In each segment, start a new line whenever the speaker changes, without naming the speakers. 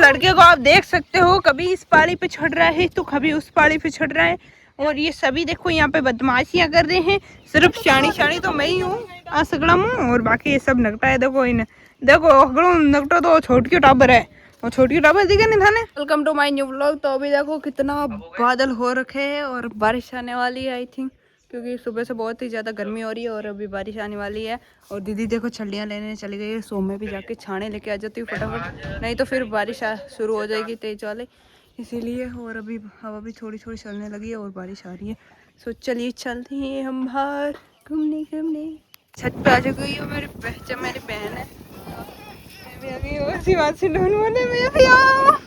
लड़के को आप देख सकते हो, कभी इस पहाड़ी पे चढ़ रहा है तो कभी उस पहाड़ी पे चढ़ रहा है। और ये सभी देखो यहाँ पे बदमाशियां कर रहे हैं। सिर्फ शानी शानी तो मैं ही हूँ असगड़ा हूँ, और बाकी ये सब नगटा है। देखो इन देखो अगड़ो नगटा तो छोटकी टाबर है, और छोटकी टाबर दिखे नहीं थाने। Welcome to my new vlog. तो अभी देखो कितना बादल हो रखे हैं और बारिश आने वाली है आई थिंक, क्योंकि सुबह से बहुत ही ज़्यादा गर्मी हो रही है और अभी बारिश आने वाली है। और दीदी देखो छलियाँ लेने चली गई है, सो में भी जाके छाने लेके आ जाती हूँ फटाफट, नहीं तो फिर बारिश शुरू हो जाएगी तेज वाले, इसीलिए। और अभी हवा भी थोड़ी थोड़ी चलने लगी है और बारिश आ रही है। सो चलिए चलते हैं हम बाहर घूमने घूमने। छत पे आ चुकी है मेरी बहन है, मैं भी आ गई और सिवा से ढूंढ बोले मैं भी आओ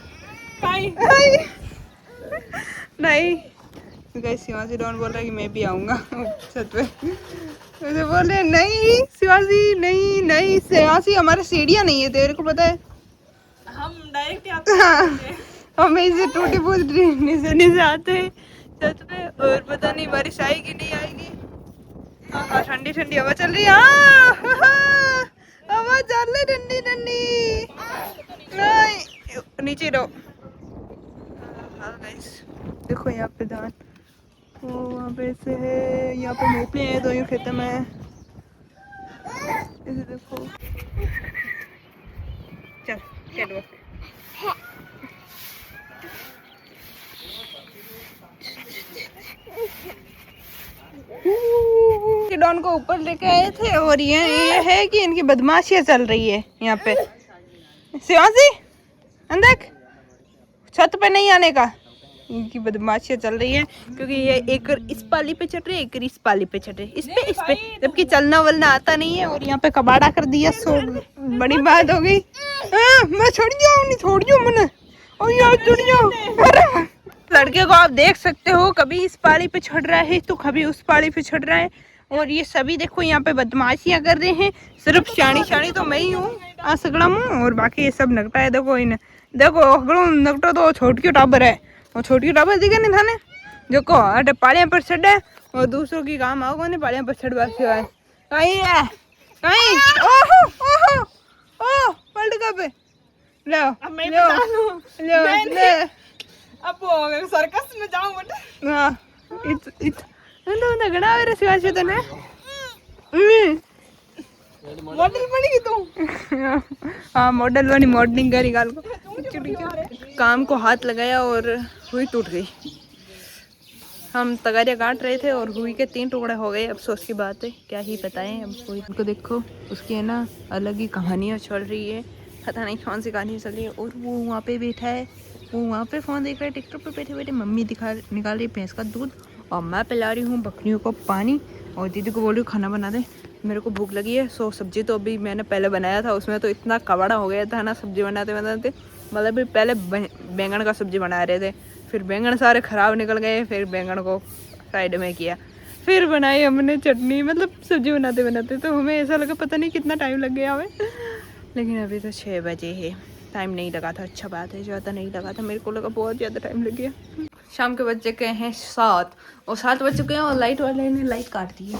नहीं शिवाजी डॉन बोल रहा है कि मैं भी आऊँगा छत पे। मुझे बोले नहीं शिवाजी नहीं नहीं, शिवाजी हमारे सीढ़ियाँ नहीं है, तेरे को पता है हम डायरेक्ट आते हैं। हम इसे टूटी फूटी नीचे आते हैं छत पे, और पता नहीं बारिश आएगी नहीं आएगी। हाँ ठंडी ठंडी हवा चल रही है, हवा चल रही ठंडी ठंडी। नहीं नीचे रहो। हाँ गाइस देखो यहाँ पे धान, वो वहाँ पे से है, यहाँ पे मोपले हैं तो यूँ खेत में है। इसे देखो चल चलो डॉन को ऊपर लेके आए थे, और ये है कि इनकी बदमाशियाँ चल रही है यहाँ पे। शिवाजी अंदर छत पे नहीं आने का, इनकी बदमाशियाँ चल रही है, क्योंकि ये एक इस पाली पे चढ़ रही है एक इस पाली पे चढ़ रही है, इस पे जबकि चलना वलना आता नहीं है। और यहाँ पे कबाड़ा कर दिया, सो बड़ी बात हो गई। मैं छोड़ जाऊँ नहीं छोड़ जाऊँ मैंने, और यार छोड़ जाऊँ। लड़के को आप देख सकते हो, कभी इस पहाड़ी पे चढ़ रहा है तो कभी उस पहाड़ी पे चढ़ रहा है। और ये सभी देखो यहाँ पे बदमाशियां कर रहे हैं। सिर्फ शानी शानी तो मैं ही हूँ असगड़ा हूँ, और बाकी ये सब नगटा है। देखो इन देखो अगड़ो नगटा तो छोटकी टाबर है, और छोटकी टाबर दिखे नहीं थाने जो को अटे पालियां पर चढ़ है, और दूसरों की काम आओगे नहीं पालियां पर चढ़वा सिवाय कहीं है कहीं। ओहो ओहो ओह पलट का पे ले अब सर्कस में जाऊं बेटा। हाँ इत गड़ा मेरे सिवा से तने मॉडल बनी तू। हाँ मॉडल बनी, मॉडलिंग करी गाल को काम को हाथ लगाया और हुई टूट गई। हम तगारियाँ काट रहे थे और हुई के 3 टुकड़े हो गए। अफसोस की बात है, क्या ही बताएं। अब कोई को देखो उसकी है ना अलग ही कहानियाँ चल रही है, पता नहीं कौन सी कहानी चल रही है। और वो वहाँ पे बैठा है, वो वहाँ पे फ़ोन देख रहा है, टिकटॉक पे बैठे बैठे मम्मी निकाल रही भैंस का दूध, और मैं पिला रही हूँ बकरियों को पानी, और दीदी को बोल रही हूँ खाना बना दे, मेरे को भूख लगी है। सो सब्जी तो अभी मैंने पहले बनाया था, उसमें तो इतना कबाड़ा हो गया था ना सब्जी बनाते बनाते। मतलब भी पहले बैंगन का सब्जी बना रहे थे, फिर बैंगन सारे ख़राब निकल गए, फिर बैंगन को साइड में किया, फिर बनाई हमने चटनी। मतलब सब्जी बनाते बनाते तो हमें ऐसा लगा पता नहीं कितना टाइम लग गया हमें, लेकिन अभी तो 6 बजे है, टाइम नहीं लगा था। अच्छा बात है, ज़्यादा नहीं लगा था, मेरे को लगा बहुत ज़्यादा टाइम लग गया। शाम के बज चुके हैं 7, और 7 बज चुके हैं और लाइट वाले ने लाइट काट दी है।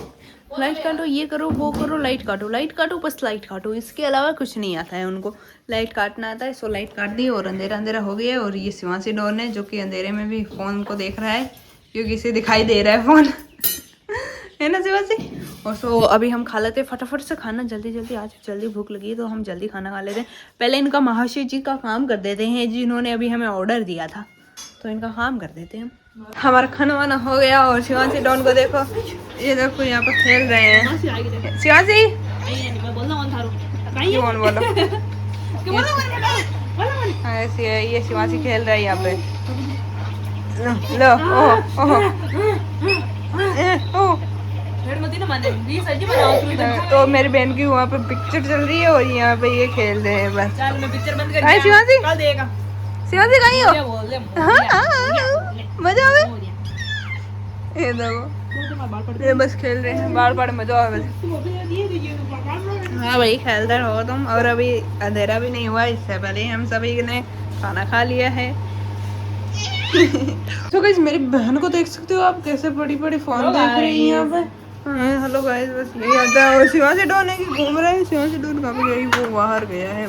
लाइट काटो, ये करो वो करो, लाइट काटो बस लाइट काटो, इसके अलावा कुछ नहीं आता है उनको। लाइट काटना आता है, सो लाइट काट दी और अंधेरा अंधेरा हो गया। और ये शिवासी डॉन है जो कि अंधेरे में भी फ़ोन को देख रहा है, क्योंकि इसे दिखाई दे रहा है फ़ोन है ना शिवासी। और सो अभी हम खा लेते फटाफट से खाना, जल्दी जल्दी, आज जल्दी भूख लगी है तो हम जल्दी खाना खा लेते हैं। पहले इनका महाशय जी का काम कर देते हैं, जिन्होंने अभी हमें ऑर्डर दिया था, तो इनका काम कर देते हैं हम। हमारा खाना वाना हो गया। और शिवासी डॉन को देखो, ये देखो यहाँ पर खेल रहे हैं। शिवासी कौन बोलो ऐसे है, ये शिवासी खेल रहा है यहाँ पे। लो तो मेरी बहन की वहाँ पे पिक्चर चल रही है और यहाँ पे ये खेल रहे हैं बस। चल मैं पिक्चर बंद कर शिवासी शिवासी कहीं हो? मजा आवे ये देखो, ये बस खेल रहे हैं बार मजा आवे। हाँ भाई खेलते रहो तुम। और अभी अंधेरा भी नहीं हुआ, इससे पहले हम सभी ने खाना खा लिया है। तो गाइस मेरी बहन को देख सकते हो आप, कैसे बड़ी बड़ी फोन देख रही है यहाँ पे। हेलो गाइस, बस यही आता है। और शिवाजी डॉन है कि घूम रहा है। शिवाजी डॉन कहाँ पे गई? वो बाहर गया है,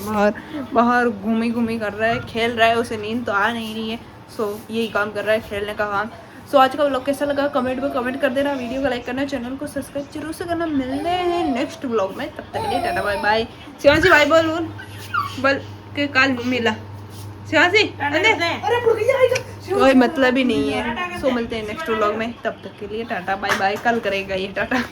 बाहर घूमी घूमी कर रहा है, खेल रहा है। उसे नींद तो आ नहीं रही है, सो यही काम कर रहा है, खेलने का काम। सो आज का व्लॉग कैसा लगा कमेंट में कमेंट कर देना, वीडियो को लाइक करना, चैनल को सब्सक्राइब जरूर से करना। मिलते हैं नेक्स्ट व्लॉग में, तब तक के लिए tata bye bye. Shivaji bye बोल के काल मिला शिवाजी, कोई मतलब ही नहीं है। सो मिलते हैं नेक्स्ट व्लॉग में, तब तक के लिए टाटा बाय बाय। कल करेगा ये टाटा।